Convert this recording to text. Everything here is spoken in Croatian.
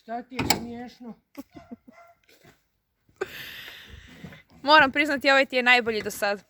Šta ti je smiješno? Moram priznati, ovaj ti je najbolji do sad.